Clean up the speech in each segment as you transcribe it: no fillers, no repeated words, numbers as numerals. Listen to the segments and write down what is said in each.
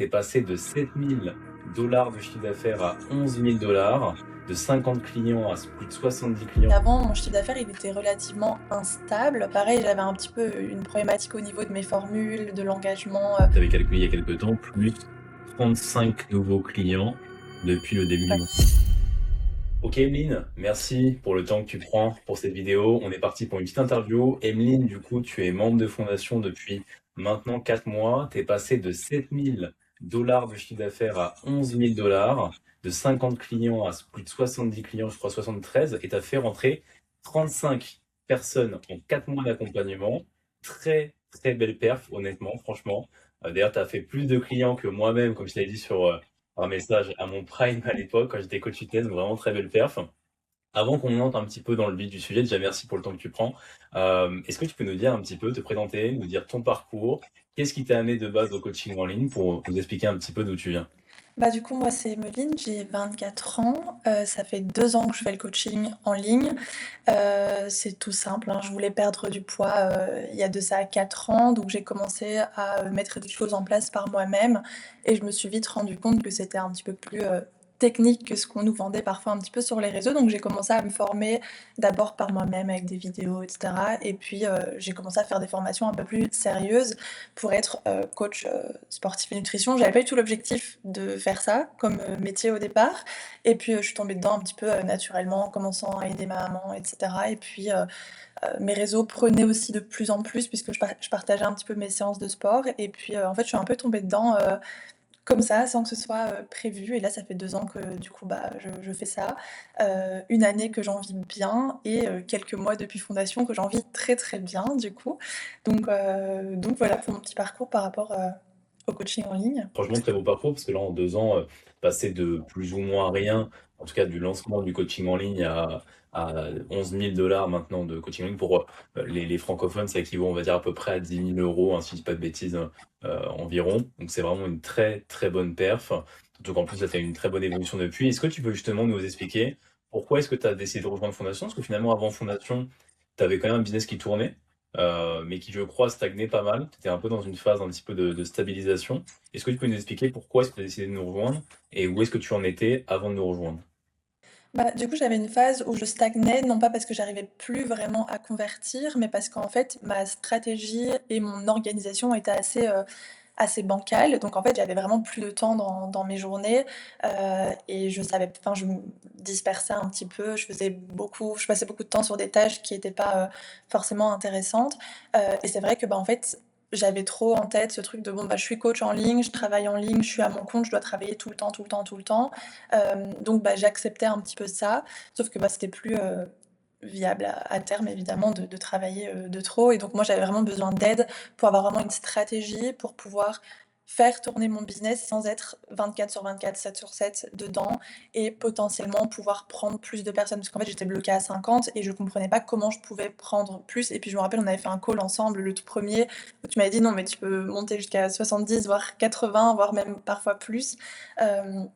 tu es passé de 7 000 $ de chiffre d'affaires à 11 000 $, de 50 clients à plus de 70 clients. Avant, mon chiffre d'affaires, il était relativement instable. Pareil, j'avais un petit peu une problématique au niveau de mes formules, de l'engagement. Tu avais calculé il y a quelques temps, plus 35 nouveaux clients depuis le début du mois. Ok Emeline, merci pour le temps que tu prends pour cette vidéo. On est parti pour une petite interview. Emeline, du coup, tu es membre de fondation depuis maintenant 4 mois. Tu es passé de 7 000 $ de chiffre d'affaires à 11 000 $, de 50 clients à plus de 70 clients, je crois 73, et tu as fait rentrer 35 personnes en 4 mois d'accompagnement. Très, très belle perf, honnêtement, franchement. D'ailleurs, tu as fait plus de clients que moi-même, comme je t'avais dit par message à mon prime à l'époque, quand j'étais coach fitness, donc vraiment très belle perf. Avant qu'on entre un petit peu dans le vif du sujet, déjà merci pour le temps que tu prends. Est-ce que tu peux nous dire un petit peu, te présenter, nous dire ton parcours, qu'est-ce qui t'a amené de base au coaching en ligne pour nous expliquer un petit peu d'où tu viens? Bah, du coup, moi, c'est Emeline, j'ai 24 ans. Ça fait 2 ans que je fais le coaching en ligne. C'est tout simple, hein, je voulais perdre du poids, il y a de ça 4 ans, donc j'ai commencé à, mettre des choses en place par moi-même et je me suis vite rendu compte que c'était un petit peu plus, technique que ce qu'on nous vendait parfois un petit peu sur les réseaux, donc j'ai commencé à me former d'abord par moi-même avec des vidéos et cetera et puis, j'ai commencé à faire des formations un peu plus sérieuses pour être, coach, sportif et nutrition. J'avais pas du tout l'objectif de faire ça comme, métier au départ et puis, je suis tombée dedans un petit peu, naturellement en commençant à aider ma maman et cetera et puis, mes réseaux prenaient aussi de plus en plus puisque je partageais un petit peu mes séances de sport et puis, en fait, je suis un peu tombée dedans, comme ça, sans que ce soit, prévu et là, ça fait 2 ans que du coup, bah, je fais ça. 1 année que j'en vis bien et quelques mois depuis fondation que j'en vis très, très bien du coup. Donc voilà pour mon petit parcours par rapport, au coaching en ligne. Franchement, très beau parcours, parce que là, en 2 ans, passer de plus ou moins rien, en tout cas du lancement du coaching en ligne à 11 000 $ maintenant de coaching en ligne pour les francophones, ça équivaut, on va dire, à peu près à 10 000 €, hein, si je dis pas de bêtises, environ. Donc c'est vraiment une très très bonne perf. Donc en plus, ça fait une très bonne évolution depuis. Est-ce que tu peux justement nous expliquer pourquoi est-ce que tu as décidé de rejoindre Fondation? Parce que finalement, avant Fondation, tu avais quand même un business qui tournait, mais qui, je crois, stagnait pas mal. Tu étais un peu dans une phase un petit peu de stabilisation. Est-ce que tu peux nous expliquer pourquoi est-ce que tu as décidé de nous rejoindre et où est-ce que tu en étais avant de nous rejoindre? Bah, du coup, j'avais une phase où je stagnais, non pas parce que j'arrivais plus vraiment à convertir, mais parce qu'en fait, ma stratégie et mon organisation étaient assez bancales. Donc en fait, j'avais vraiment plus de temps dans mes journées, et je me dispersais un petit peu, je passais beaucoup de temps sur des tâches qui étaient pas, forcément intéressantes, et c'est vrai que, bah, en fait, j'avais trop en tête ce truc de: «Bon, bah, je suis coach en ligne, je travaille en ligne, je suis à mon compte, je dois travailler tout le temps, tout le temps, tout le temps». Donc bah, j'acceptais un petit peu ça, sauf que, bah, c'était plus, viable à terme évidemment de travailler, de trop et donc moi j'avais vraiment besoin d'aide pour avoir vraiment une stratégie pour pouvoir faire tourner mon business sans être 24 sur 24, 7 sur 7 dedans et potentiellement pouvoir prendre plus de personnes. Parce qu'en fait, j'étais bloquée à 50 et je comprenais pas comment je pouvais prendre plus et puis je me rappelle, on avait fait un call ensemble, le tout premier où tu m'avais dit: «Non mais tu peux monter jusqu'à 70 voire 80 voire même parfois plus». Hem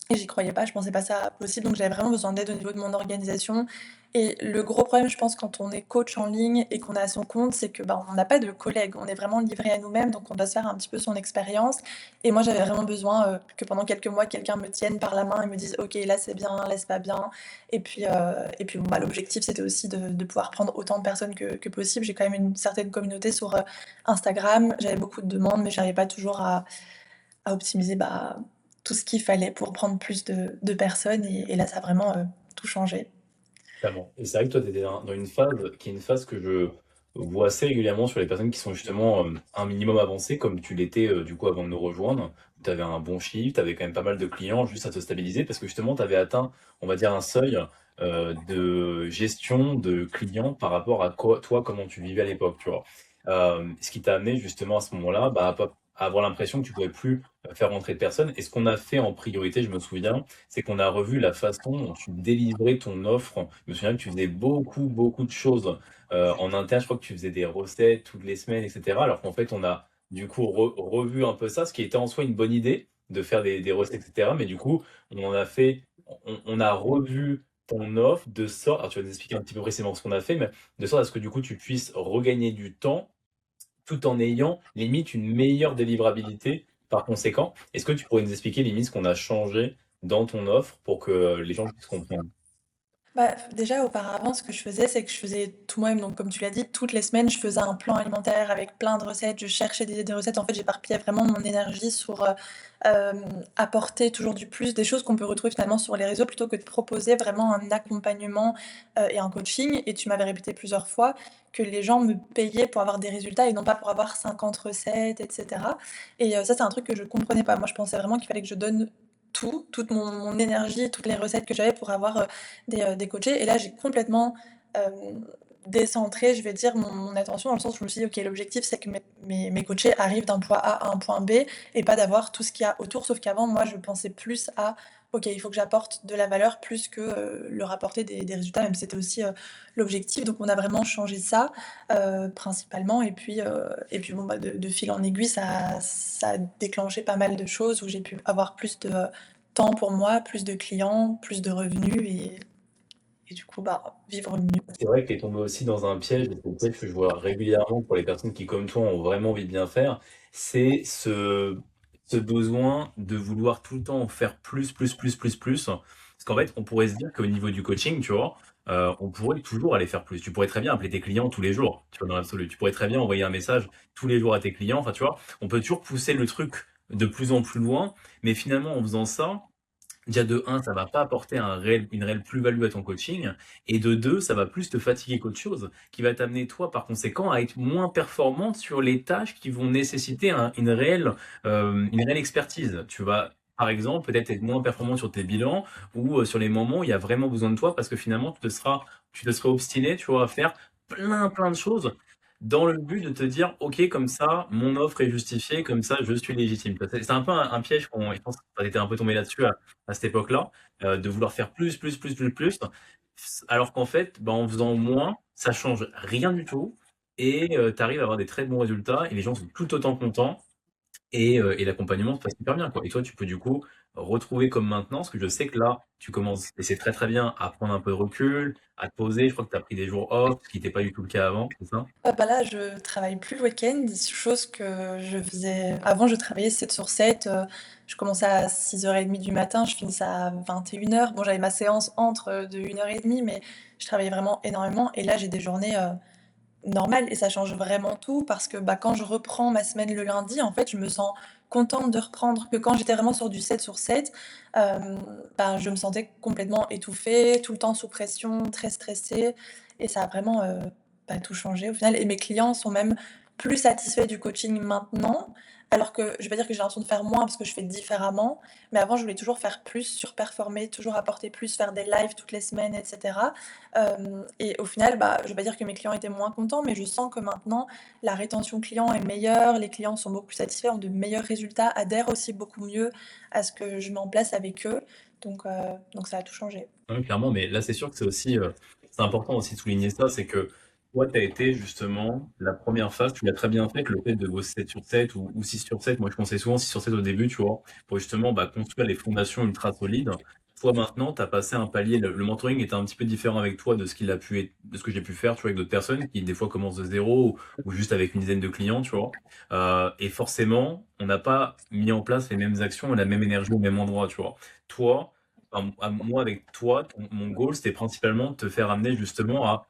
et j'y croyais pas, je pensais pas ça possible, donc j'avais vraiment besoin d'aide au niveau de mon organisation et le gros problème, je pense, quand on est coach en ligne et qu'on est à son compte, c'est que, bah, on n'a pas de collègues. On est vraiment livré à nous-mêmes, donc on doit se faire un petit peu son expérience et moi, j'avais vraiment besoin, que pendant quelques mois, quelqu'un me tienne par la main et me dise: «OK, là, c'est bien, là, c'est pas bien» et puis bon, bah, l'objectif, c'était aussi de pouvoir prendre autant de personnes que possible. J'ai quand même une certaine communauté sur, Instagram. J'avais beaucoup de demandes, mais j'arrivais pas toujours à optimiser, bah, tout ce qu'il fallait pour prendre plus de personnes et là, ça a vraiment, tout changé. Clairement. Et c'est vrai que toi, tu étais dans une phase qui est une phase que je vois assez régulièrement sur les personnes qui sont justement un minimum avancées, comme tu l'étais du coup avant de nous rejoindre. Tu avais un bon chiffre, tu avais quand même pas mal de clients juste à te stabiliser parce que justement, tu avais atteint, on va dire, un seuil de gestion de clients par rapport à toi, comment tu vivais à l'époque, tu vois. Ce qui t'a amené justement à ce moment-là bah, à avoir l'impression que tu pouvais plus faire rentrer de personnes. Et ce qu'on a fait en priorité, je me souviens, c'est qu'on a revu la façon dont tu délivrais ton offre. Je me souviens que tu faisais beaucoup, beaucoup de choses en interne. Je crois que tu faisais des recettes toutes les semaines, etc. Alors qu'en fait, on a du coup revu un peu ça, ce qui était en soi une bonne idée de faire des recettes, etc. Mais du coup, on en a fait, on a revu ton offre de sorte, alors tu vas nous expliquer un petit peu précisément ce qu'on a fait, mais de sorte à ce que du coup tu puisses regagner du temps tout en ayant limite une meilleure délivrabilité Par conséquent, est-ce que tu pourrais nous expliquer limite ce qu'on a changé dans ton offre pour que les gens puissent comprendre? Bah, déjà auparavant, ce que je faisais, c'est que je faisais tout moi-même. Donc comme tu l'as dit, toutes les semaines, je faisais un plan alimentaire avec plein de recettes. Je cherchais des recettes. En fait, j'éparpillais vraiment mon énergie sur, apporter toujours du plus, des choses qu'on peut retrouver finalement sur les réseaux plutôt que de proposer vraiment un accompagnement, et un coaching. Et tu m'avais répété plusieurs fois que les gens me payaient pour avoir des résultats et non pas pour avoir 50 recettes et cetera. Et ça, c'est un truc que je comprenais pas. Moi, je pensais vraiment qu'il fallait que je donne tout, toute mon énergie, toutes les recettes que j'avais pour avoir, des coachés. Et là, j'ai complètement, décentré, je vais dire, mon attention dans le sens où je me suis dit: «OK, l'objectif, c'est que mes coachés arrivent d'un point A à un point B et pas d'avoir tout ce qu'il y a autour». Sauf qu'avant, moi, je pensais plus à: «OK, il faut que j'apporte de la valeur plus que, leur apporter des résultats», même si c'était aussi, l'objectif. Donc on a vraiment changé ça, principalement. Et puis bon, bah, de fil en aiguille, ça a déclenché pas mal de choses où j'ai pu avoir plus de temps pour moi, plus de clients, plus de revenus et du coup, bah, vivre mieux. C'est vrai que tu es tombé aussi dans un piège, et c'est un piège que je vois régulièrement pour les personnes qui, comme toi, ont vraiment envie de bien faire, c'est ce besoin de vouloir tout le temps en faire plus, plus, plus, plus, plus. Parce qu'en fait, on pourrait se dire qu'au niveau du coaching, tu vois, on pourrait toujours aller faire plus. Tu pourrais très bien appeler tes clients tous les jours, tu vois, dans l'absolu. Tu pourrais très bien envoyer un message tous les jours à tes clients. Enfin, tu vois, on peut toujours pousser le truc de plus en plus loin, mais finalement, en faisant ça, déjà de un, ça va pas apporter une réelle plus-value à ton coaching, et de 2, ça va plus te fatiguer qu'autre chose, qui va t'amener toi, par conséquent, à être moins performante sur les tâches qui vont nécessiter une réelle expertise. Tu vas, par exemple, peut-être être moins performant sur tes bilans ou sur les moments où il y a vraiment besoin de toi parce que finalement, tu te seras obstiné, tu vois, à faire plein, plein de choses dans le but de te dire, OK, comme ça, mon offre est justifiée, comme ça, je suis légitime. C'est un peu un piège et je pense que tu étais un peu tombé là-dessus à cette époque-là, de vouloir faire plus, plus, plus, plus, plus, alors qu'en fait, bah, en faisant moins, ça change rien du tout et tu arrives à avoir des très bons résultats et les gens sont tout autant contents et l'accompagnement se passe super bien, quoi. Et toi, tu peux du coup retrouver comme maintenant, parce que je sais que là, tu commences et c'est très, très bien à prendre un peu de recul, à te poser. Je crois que tu as pris des jours off, ce qui n'était pas du tout le cas avant, c'est ça? Bah, là, je travaille plus le week-end, chose que je faisais avant. Je travaillais 7 sur 7, je commençais à 6h30 du matin, je finissais à 21h. Bon, j'avais ma séance entre, de 1h30, mais je travaillais vraiment énormément. Et là, j'ai des journées, normales et ça change vraiment tout parce que, bah, quand je reprends ma semaine le lundi, en fait, je me sens contente de reprendre, que quand j'étais vraiment sur du 7 sur 7, ben, je me sentais complètement étouffée, tout le temps sous pression, très stressée. Et ça a vraiment, bah, tout changé au final. Et mes clients sont même plus satisfaits du coaching maintenant, alors que je vais pas dire que j'ai l'impression de faire moins parce que je fais différemment, mais avant je voulais toujours faire plus, surperformer, toujours apporter plus, faire des lives toutes les semaines et cetera. Et au final, bah, je vais pas dire que mes clients étaient moins contents, mais je sens que maintenant la rétention client est meilleure, les clients sont beaucoup plus satisfaits, ont de meilleurs résultats, adhèrent aussi beaucoup mieux à ce que je mets en place avec eux. Donc ça a tout changé. Oui, clairement, mais là, c'est sûr que c'est aussi, c'est important aussi de souligner ça, c'est que toi, tu as été justement la première phase, tu l'as très bien fait, que le fait de bosser 7 sur 7 ou 6 sur 7. Moi, je conseille souvent 6 sur 7 au début, tu vois, pour justement, bah, construire les fondations ultra solides. Toi, maintenant, tu as passé un palier, le mentoring était un petit peu différent avec toi de ce qu'il a pu être, de ce que j'ai pu faire, tu vois, avec d'autres personnes qui, des fois, commencent de zéro ou juste avec une dizaine de clients, tu vois. Et forcément, on n'a pas mis en place les mêmes actions et la même énergie au même endroit, tu vois. Toi, moi, avec toi, mon goal, c'était principalement de te faire amener justement à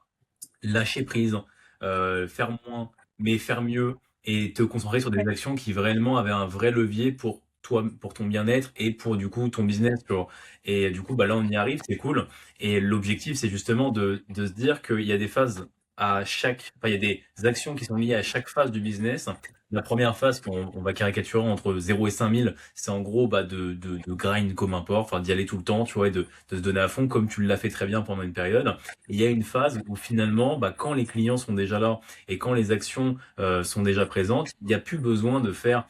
lâcher prise, faire moins, mais faire mieux et te concentrer sur des actions qui réellement avaient un vrai levier pour toi, pour ton bien-être et pour du coup ton business, tu vois. Et du coup, bah là, on y arrive, c'est cool. Et l'objectif, c'est justement de se dire qu'il y a des phases enfin, il y a des actions qui sont liées à chaque phase du business. La première phase, on va caricaturer entre 0 et 5000, c'est en gros bah, de grind comme un porc, enfin d'y aller tout le temps, tu vois, et de se donner à fond comme tu l'as fait très bien pendant une période. Il y a une phase où finalement, bah, quand les clients sont déjà là et quand les actions sont déjà présentes, il n'y a plus besoin de faire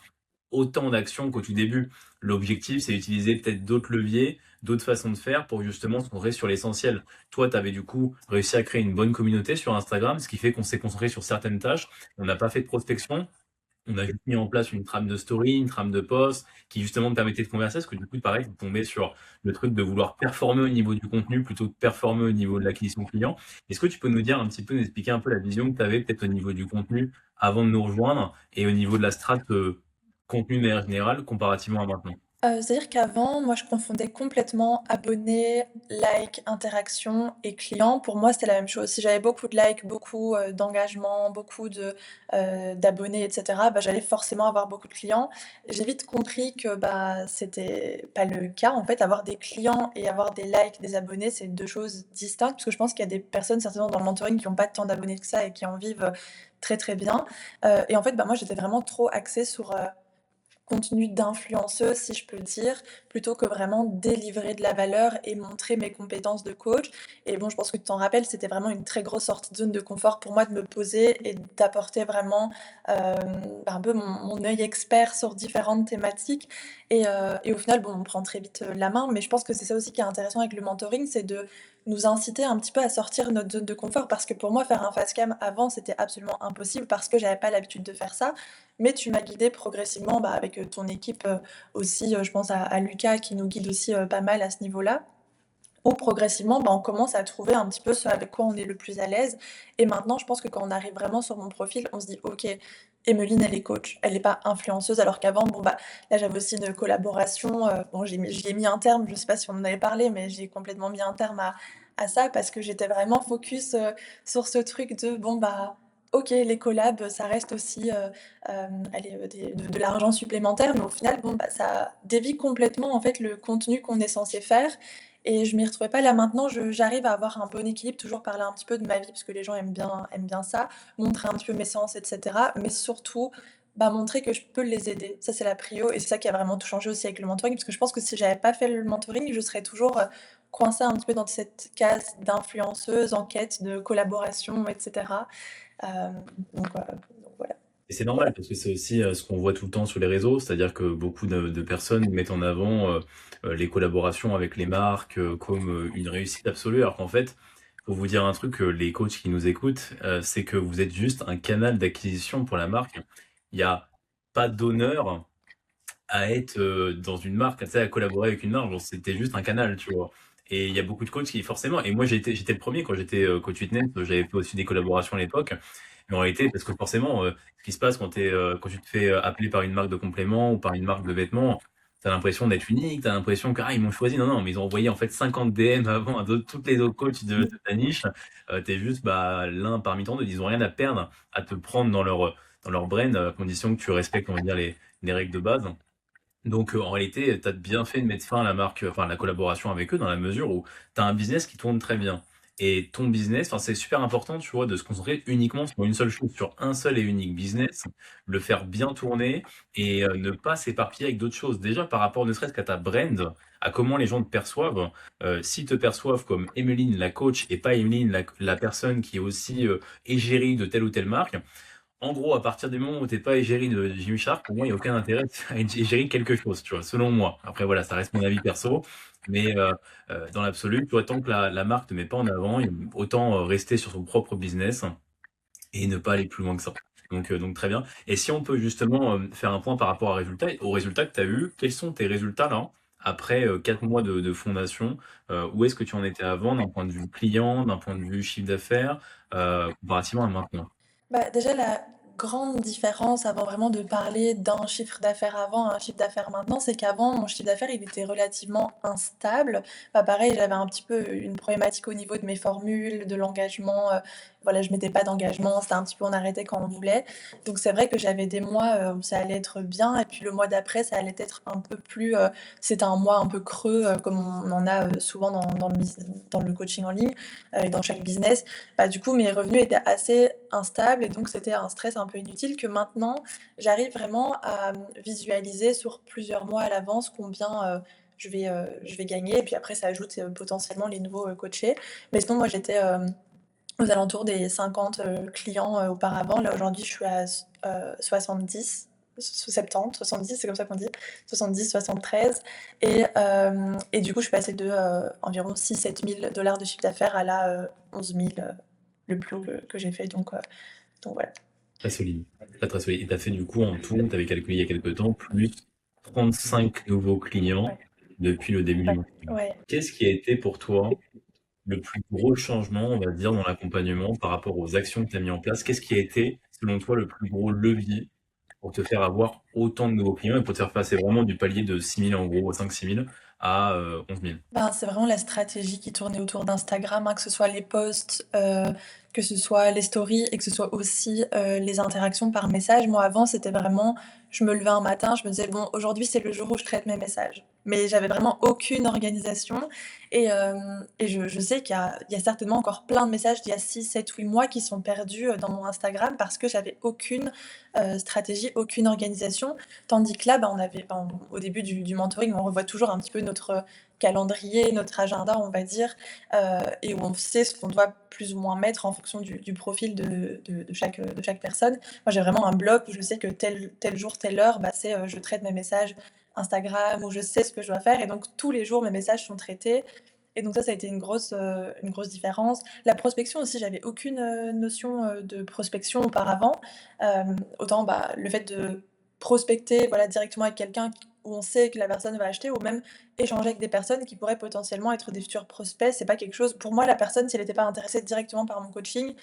autant d'actions qu'au tout début. L'objectif, c'est d'utiliser peut-être d'autres leviers, d'autres façons de faire pour justement se concentrer sur l'essentiel. Toi, tu avais du coup réussi à créer une bonne communauté sur Instagram, ce qui fait qu'on s'est concentré sur certaines tâches. On n'a pas fait de prospection. On a juste mis en place une trame de story, une trame de post qui justement me permettait de converser, parce que du coup, pareil, vous tombez sur le truc de vouloir performer au niveau du contenu plutôt que performer au niveau de l'acquisition client. Est-ce que tu peux nous dire un petit peu, nous expliquer un peu la vision que tu avais peut-être au niveau du contenu avant de nous rejoindre et au niveau de la strat contenu de manière générale comparativement à maintenant? C'est-à-dire qu'avant, moi, je confondais complètement abonnés, likes, interactions et clients. Pour moi, c'était la même chose. Si j'avais beaucoup de likes, beaucoup, d'engagement, beaucoup d'abonnés et cetera, bah, j'allais forcément avoir beaucoup de clients. J'ai vite compris que, bah, c'était pas le cas, en fait. Avoir des clients et avoir des likes, des abonnés, c'est 2 choses distinctes, parce que je pense qu'il y a des personnes, certainement dans le mentoring, qui ont pas tant d'abonnés que ça et qui en vivent, très, très bien. Et en fait, bah, moi, j'étais vraiment trop axée sur, contenu d'influenceuse, si je peux dire, plutôt que vraiment délivrer de la valeur et montrer mes compétences de coach. Et bon, je pense que tu t'en rappelles, c'était vraiment une très grosse sortie de zone de confort pour moi de me poser et d'apporter vraiment bah, un peu mon œil expert sur différentes thématiques. Et au final, bon, on prend très vite la main, mais je pense que c'est ça aussi qui est intéressant avec le mentoring, c'est de nous inciter un petit peu à sortir de notre zone de confort, parce que pour moi, faire un face cam avant, c'était absolument impossible parce que j'avais pas l'habitude de faire ça. Mais tu m'as guidée progressivement, bah, avec, ton équipe, aussi, je pense à Lucas qui nous guide aussi, pas mal à ce niveau-là, où progressivement, bah, on commence à trouver un petit peu ce avec quoi on est le plus à l'aise. Et maintenant, je pense que quand on arrive vraiment sur mon profil, on se dit: «OK, Emeline, elle est coach, elle est pas influenceuse», alors qu'avant, bon, bah, là, j'avais aussi une collaboration, bon, j'y ai mis un terme, je sais pas si on en avait parlé, mais j'ai complètement mis un terme à ça parce que j'étais vraiment focus, sur ce truc de: «Bon, bah, OK, les collabs, ça reste aussi, allez, des de l'argent supplémentaire», mais au final, bon, bah, ça dévie complètement, en fait, le contenu qu'on est censé faire. Et je m'y retrouvais pas. Là, maintenant, je j'arrive à avoir un bon équilibre, toujours parler un petit peu de ma vie parce que les gens aiment bien ça, montrer un petit peu mes séances et cetera, mais surtout, bah, montrer que je peux les aider. Ça, c'est la prio et c'est ça qui a vraiment tout changé aussi avec le mentoring, parce que je pense que si j'avais pas fait le mentoring, je serais toujours, coincée un petit peu dans cette case d'influenceuse en quête de collaboration et cetera. Donc voilà. Et c'est normal parce que c'est aussi ce qu'on voit tout le temps sur les réseaux, c'est-à-dire que beaucoup de personnes mettent en avant les collaborations avec les marques comme une réussite absolue, alors qu'en fait, pour vous dire un truc, les coachs qui nous écoutent, c'est que vous êtes juste un canal d'acquisition pour la marque. Il n'y a pas d'honneur à être dans une marque, tu sais, à collaborer avec une marque, genre, c'était juste un canal, tu vois. Et il y a beaucoup de coachs qui forcément, et moi j'étais le premier quand j'étais coach fitness, j'avais fait aussi des collaborations à l'époque. Mais en réalité, parce que forcément, ce qui se passe quand tu te fais appeler par une marque de compléments ou par une marque de vêtements, t'as l'impression d'être unique, t'as l'impression que, ah, ils m'ont choisi. Non, non, mais ils ont envoyé en fait 50 DM avant à toutes les autres coachs de ta niche. T'es juste, bah, l'un parmi tant d'autres. Ils ont rien à perdre à te prendre dans leur brain, à condition que tu respectes, on va dire, les règles de base. Donc, en réalité, tu as bien fait de mettre fin à la marque, enfin, à la collaboration avec eux, dans la mesure où tu as un business qui tourne très bien. Et ton business, enfin, c'est super important, tu vois, de se concentrer uniquement sur une seule chose, sur un seul et unique business, le faire bien tourner et ne pas s'éparpiller avec d'autres choses. Déjà, par rapport ne serait-ce qu'à ta brand, à comment les gens te perçoivent, s'ils te perçoivent comme Emeline, la coach, et pas Emeline, la personne qui est aussi égérie de telle ou telle marque, en gros, à partir du moment où t'es pas égérie de Gymshark, pour moi, il n'y a aucun intérêt à être égérie de quelque chose, tu vois, selon moi. Après, voilà, ça reste mon avis perso, mais dans l'absolu, tu vois, tant que la marque te met pas en avant, autant rester sur son propre business et ne pas aller plus loin que ça. Donc très bien. Et si on peut justement faire un point par rapport aux résultats que tu as eu, quels sont tes résultats là, après 4 mois de fondation? Où est-ce que tu en étais avant, d'un point de vue client, d'un point de vue chiffre d'affaires, comparativement à maintenant? Bah, déjà, la grande différence avant vraiment de parler d'un chiffre d'affaires avant à un chiffre d'affaires maintenant, c'est qu'avant, mon chiffre d'affaires, il était relativement instable. Bah, pareil, j'avais un petit peu une problématique au niveau de mes formules, de l'engagement. Voilà, je mettais pas d'engagement, c'était un petit peu on arrêtait quand on voulait. Donc c'est vrai que j'avais des mois où ça allait être bien, et puis le mois d'après, ça allait être un peu plus. C'était un mois un peu creux, comme on en a souvent dans le coaching en ligne et dans chaque business. Bah, du coup, mes revenus étaient assez instables et donc c'était un stress un peu inutile que maintenant, j'arrive vraiment à visualiser sur plusieurs mois à l'avance combien, je vais gagner, et puis après ça ajoute, potentiellement les nouveaux, coachés. Mais sinon moi j'étais, aux alentours des 50, clients, auparavant. Là aujourd'hui je suis à 70, 70, 70, c'est comme ça qu'on dit? 70, 73. Et du coup je suis passée de, environ 6 000 à 7 000 $ de chiffre d'affaires à là, 11 000, le plus haut que j'ai fait, donc voilà. Très solide, très, très solide. Et tu as fait du coup en tout, tu avais calculé il y a quelque temps, plus 35 nouveaux clients Ouais, depuis le début du ouais, mois. ouais. Qu'est-ce qui a été pour toi le plus gros changement, on va dire, dans l'accompagnement par rapport aux actions que tu as mis en place? Qu'est-ce qui a été, selon toi, le plus gros levier pour te faire avoir autant de nouveaux clients et pour te faire passer vraiment du palier de 6 000 en gros, 5 6 000 à 11 000? Ben, c'est vraiment la stratégie qui tournait autour d'Instagram, hein, que ce soit les posts, que ce soit les stories et que ce soit aussi, les interactions par message. Moi, avant, c'était vraiment je me levais un matin, je me disais: «Bon, aujourd'hui, c'est le jour où je traite mes messages». Mais j'avais vraiment aucune organisation et je sais qu'il y a certainement encore plein de messages d'il y a 6, 7, 8 mois qui sont perdus, dans mon Instagram parce que j'avais aucune, stratégie, aucune organisation. Tandis que là, bah, on avait enfin, au début du mentoring, on revoit toujours un petit peu notre calendrier, notre agenda, on va dire, et où on sait ce qu'on doit plus ou moins mettre en fonction du profil de chaque personne. Moi, j'ai vraiment un bloc où je sais que tel jour, telle heure, bah, c'est, je traite mes messages Instagram, où je sais ce que je dois faire et donc tous les jours, mes messages sont traités et donc ça a été une grosse différence. La prospection aussi, j'avais aucune, notion, de prospection auparavant. Autant, bah, le fait de prospecter, voilà, directement avec quelqu'un où on sait que la personne va acheter ou même échanger avec des personnes qui pourraient potentiellement être des futurs prospects, c'est pas quelque chose pour moi, la personne, si elle était pas intéressée directement par mon coaching,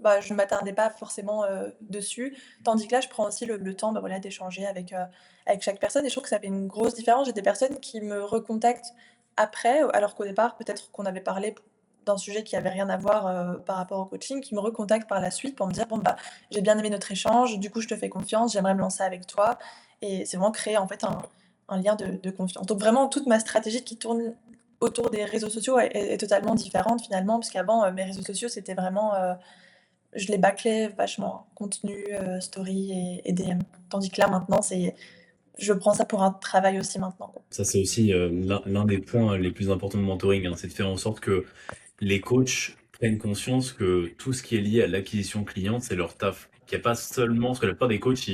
bah, je m'attardais pas forcément, dessus. Tandis que là, je prends aussi le temps, bah, voilà, d'échanger avec chaque personne et je trouve que ça fait une grosse différence. J'ai des personnes qui me recontactent après, alors qu'au départ, peut-être qu'on avait parlé d'un sujet qui avait rien à voir, par rapport au coaching, qui me recontactent par la suite pour me dire: «Bon, bah, j'ai bien aimé notre échange, du coup, je te fais confiance, j'aimerais me lancer avec toi» et c'est vraiment créer, en fait, un lien de confiance. Donc vraiment, toute ma stratégie qui tourne autour des réseaux sociaux est totalement différente finalement, parce qu'avant, mes réseaux sociaux, c'était vraiment, je les bâclais vachement, contenu, story et DM. Tandis que là, maintenant, c'est je prends ça pour un travail aussi maintenant, quoi. Ça, c'est aussi l'un des points les plus importants de mentoring, hein, c'est de faire en sorte que les coachs prennent conscience que tout ce qui est lié à l'acquisition client, c'est leur taf. Qu'il n'y a pas seulement, parce que la plupart des coachs,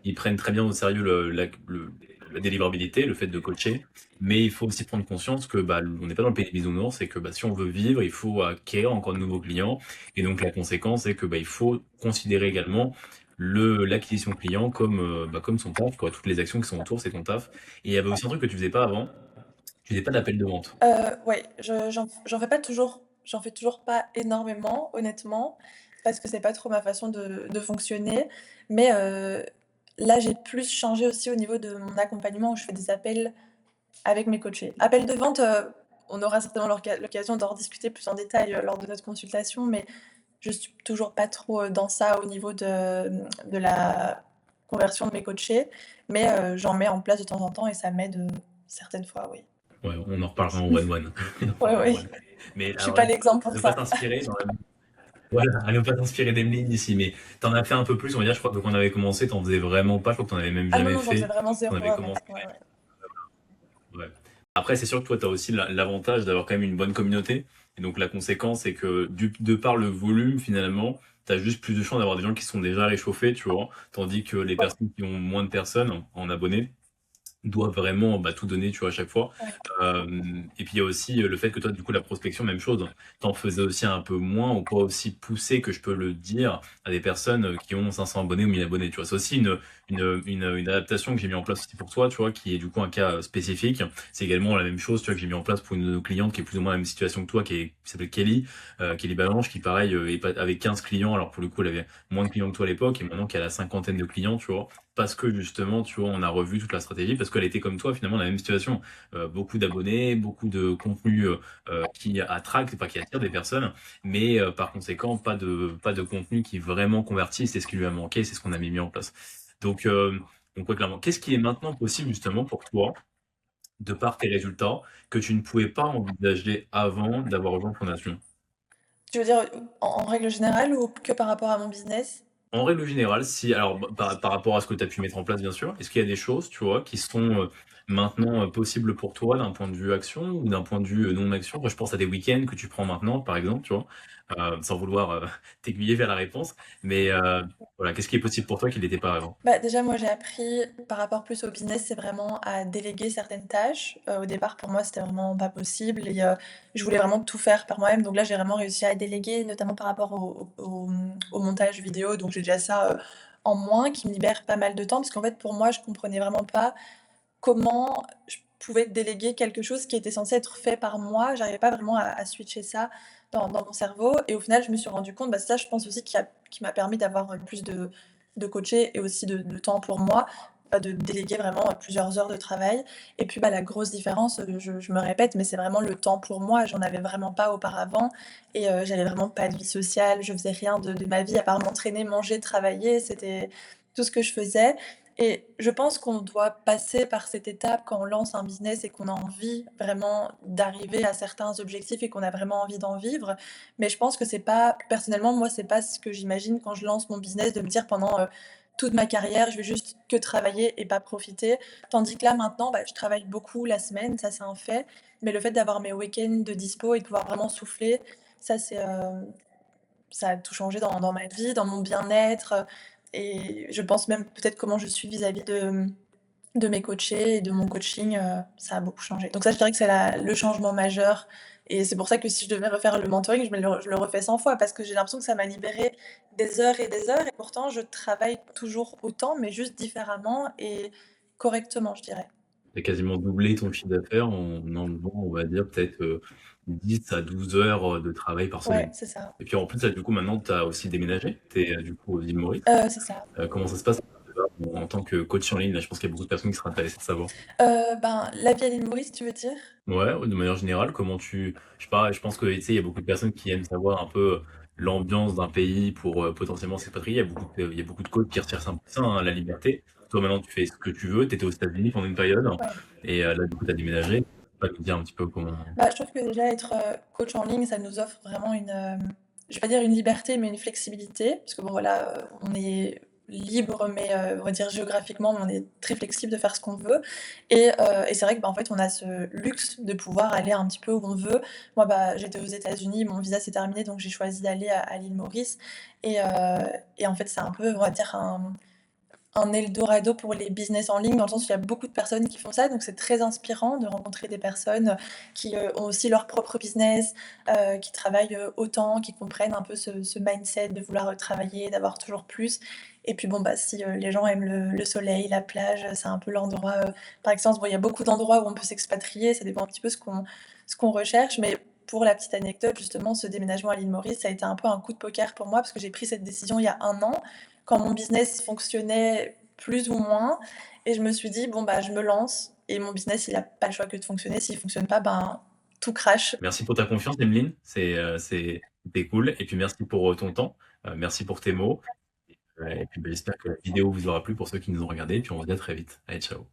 ils prennent très bien au sérieux la délivrabilité, le fait de coacher, mais il faut aussi prendre conscience que bah, on n'est pas dans le pays des bisounours, et que bah, si on veut vivre, il faut acquérir encore de nouveaux clients, et donc la conséquence est que bah, il faut considérer également l'acquisition client comme, bah, comme son taf, quoi. Toutes les actions qui sont autour, c'est ton taf. Et il y avait aussi un truc que tu faisais pas avant, tu faisais pas d'appel de vente. Ouais, j'en fais toujours pas énormément, honnêtement, parce que c'est pas trop ma façon de fonctionner. Mais, là, j'ai plus changé aussi au niveau de mon accompagnement où je fais des appels avec mes coachés. Appels de vente, on aura certainement l'occasion d'en rediscuter plus en détail, lors de notre consultation, mais je suis toujours pas trop, dans ça au niveau de la conversion de mes coachés. Mais, j'en mets en place de temps en temps et ça m'aide, certaines fois, oui. Ouais, on en reparlera en one-one. On en Ouais, reparlera en oui. one. Mais Je suis alors, pas l'exemple pour ne pas ça. t'inspirer voilà, à ne pas t'inspirer d'Emeline ici, mais t'en as fait un peu plus, on va dire, je crois que quand on avait commencé, t'en faisais vraiment pas, je crois que t'en avais même Ah non, jamais non, j'en faisais fait. vraiment On zéro avait avant. commencé. Ouais, ouais. Ouais. Après, c'est sûr que toi, tu as aussi l'avantage d'avoir quand même une bonne communauté. Et donc, la conséquence, c'est que de par le volume, finalement, tu as juste plus de chances d'avoir des gens qui sont déjà réchauffés, tu vois. Tandis que les Ouais, personnes qui ont moins de personnes en abonnés, doit vraiment bah, tout donner, tu vois, à chaque fois. ouais. Et puis il y a aussi le fait que toi, du coup, la prospection, même chose, t'en faisais aussi un peu moins ou pas aussi poussé que je peux le dire à des personnes qui ont 500 abonnés ou 1000 abonnés, tu vois. C'est aussi une adaptation que j'ai mis en place aussi pour toi, tu vois, qui est du coup un cas spécifique. C'est également la même chose, tu vois, que j'ai mis en place pour une de nos clientes qui est plus ou moins la même situation que toi, qui s'appelle Kelly, Kelly Balanche, qui pareil, avait 15 clients, alors pour le coup, elle avait moins de clients que toi à l'époque, et maintenant qu'elle a la cinquantaine de clients, tu vois, parce que justement, tu vois, on a revu toute la stratégie, parce qu'elle était comme toi, finalement, dans la même situation. Beaucoup d'abonnés, beaucoup de contenu qui attraque, pas qui attire des personnes, mais par conséquent, pas de contenu qui vraiment convertit, c'est ce qui lui a manqué, c'est ce qu'on a mis en place. Donc, ouais, clairement. Qu'est-ce qui est maintenant possible, justement, pour toi, de par tes résultats, que tu ne pouvais pas envisager avant d'avoir rejoint Fondation? Tu veux dire, en règle générale ou que par rapport à mon business? En règle générale, si, alors par rapport à ce que tu as pu mettre en place, bien sûr, est-ce qu'il y a des choses, tu vois, qui sont maintenant possibles pour toi d'un point de vue action ou d'un point de vue non-action? Moi, je pense à des week-ends que tu prends maintenant, par exemple, tu vois, sans vouloir t'aiguiller vers la réponse, mais voilà, qu'est-ce qui est possible pour toi qui n'était pas avant? Bah, déjà, moi, j'ai appris par rapport plus au business, c'est vraiment à déléguer certaines tâches. Au départ, pour moi, c'était vraiment pas possible et je voulais vraiment tout faire par moi-même. Donc là, j'ai vraiment réussi à déléguer, notamment par rapport au montage vidéo. Donc j'ai déjà ça, en moins qui me libère pas mal de temps parce qu'en fait, pour moi, je comprenais vraiment pas comment je pouvais déléguer quelque chose qui était censé être fait par moi. J'arrivais pas vraiment à switcher ça dans mon cerveau et au final, je me suis rendu compte, bah, ça, je pense aussi qui m'a permis d'avoir, plus de coacher et aussi de temps pour moi, de déléguer vraiment, plusieurs heures de travail et puis, bah, la grosse différence, je me répète, mais c'est vraiment le temps pour moi. J'en avais vraiment pas auparavant et j'avais vraiment pas de vie sociale. Je faisais rien de ma vie à part m'entraîner, manger, travailler. C'était tout ce que je faisais et je pense qu'on doit passer par cette étape quand on lance un business et qu'on a envie vraiment d'arriver à certains objectifs et qu'on a vraiment envie d'en vivre. Mais je pense que c'est pas personnellement, moi, c'est pas ce que j'imagine quand je lance mon business de me dire pendant, toute ma carrière, je vais juste que travailler et pas profiter. Tandis que là, maintenant, bah, je travaille beaucoup la semaine, ça c'est un fait, mais le fait d'avoir mes week-ends de dispo et de pouvoir vraiment souffler, ça c'est, ça a tout changé dans ma vie, dans mon bien-être, et je pense même peut-être comment je suis vis-à-vis de mes coachés et de mon coaching, ça a beaucoup changé. Donc ça, je dirais que c'est la le changement majeur et c'est pour ça que si je devais refaire le mentoring, je le refais 100 fois parce que j'ai l'impression que ça m'a libéré des heures et pourtant je travaille toujours autant, mais juste différemment et correctement, je dirais. Tu as quasiment doublé ton chiffre d'affaires en enlevant, on va dire, peut-être, 10 à 12 heures, de travail par Ouais, semaine. c'est ça. Et puis en plus, là, du coup, maintenant, tu as aussi déménagé. Tu es, du coup, aux îles Maurice. C'est ça. Comment ça se passe en tant que coach en ligne? Là, je pense qu'il y a beaucoup de personnes qui seraient intéressées de savoir. Ben, la vie à l'île Maurice, tu veux dire? Ouais, de manière générale, comment je sais pas, je pense que, tu sais, il y a beaucoup de personnes qui aiment savoir un peu l'ambiance d'un pays pour, potentiellement s'expatrier. Il y a beaucoup de coachs qui recherchent un peu ça, hein, la liberté. Toi, maintenant, tu fais ce que tu veux. Tu étais aux États-Unis pendant une période Ouais. et là, du coup, tu as déménagé. Tu peux nous dire un petit peu comment. Bah, je trouve que déjà être, coach en ligne, ça nous offre vraiment une, je vais pas dire une liberté, mais une flexibilité. Parce que bon voilà, on est libre, mais, on va dire géographiquement, mais on est très flexible de faire ce qu'on veut et c'est vrai que, bah, en fait, on a ce luxe de pouvoir aller un petit peu où on veut. Moi, bah, j'étais aux États-Unis, mon visa s'est terminé, donc j'ai choisi d'aller à l'île Maurice et heu et en fait, c'est un peu, on va dire un eldorado pour les business en ligne, dans le sens où il y a beaucoup de personnes qui font ça, donc c'est très inspirant de rencontrer des personnes qui, ont aussi leur propre business, qui travaillent, autant, qui comprennent un peu ce mindset de vouloir, travailler, d'avoir toujours plus et puis bon, bah, si, les gens aiment le soleil, la plage, c'est un peu l'endroit, par excellence. Bon, il y a beaucoup d'endroits où on peut s'expatrier, ça dépend un petit peu ce qu'on recherche, mais pour la petite anecdote, justement, ce déménagement à l'île Maurice, ça a été un peu un coup de poker pour moi parce que j'ai pris cette décision il y a 1 an quand mon business fonctionnait plus ou moins et je me suis dit: «Bon, bah, je me lance et mon business, il a pas le choix que de fonctionner. S'il fonctionne pas, ben, tout crache». Merci pour ta confiance, Emeline. C'était cool et puis merci pour, ton temps. Merci pour tes mots et puis, bah, j'espère que la vidéo vous aura plu pour ceux qui nous ont regardés et puis on se dit à très vite. Allez, ciao.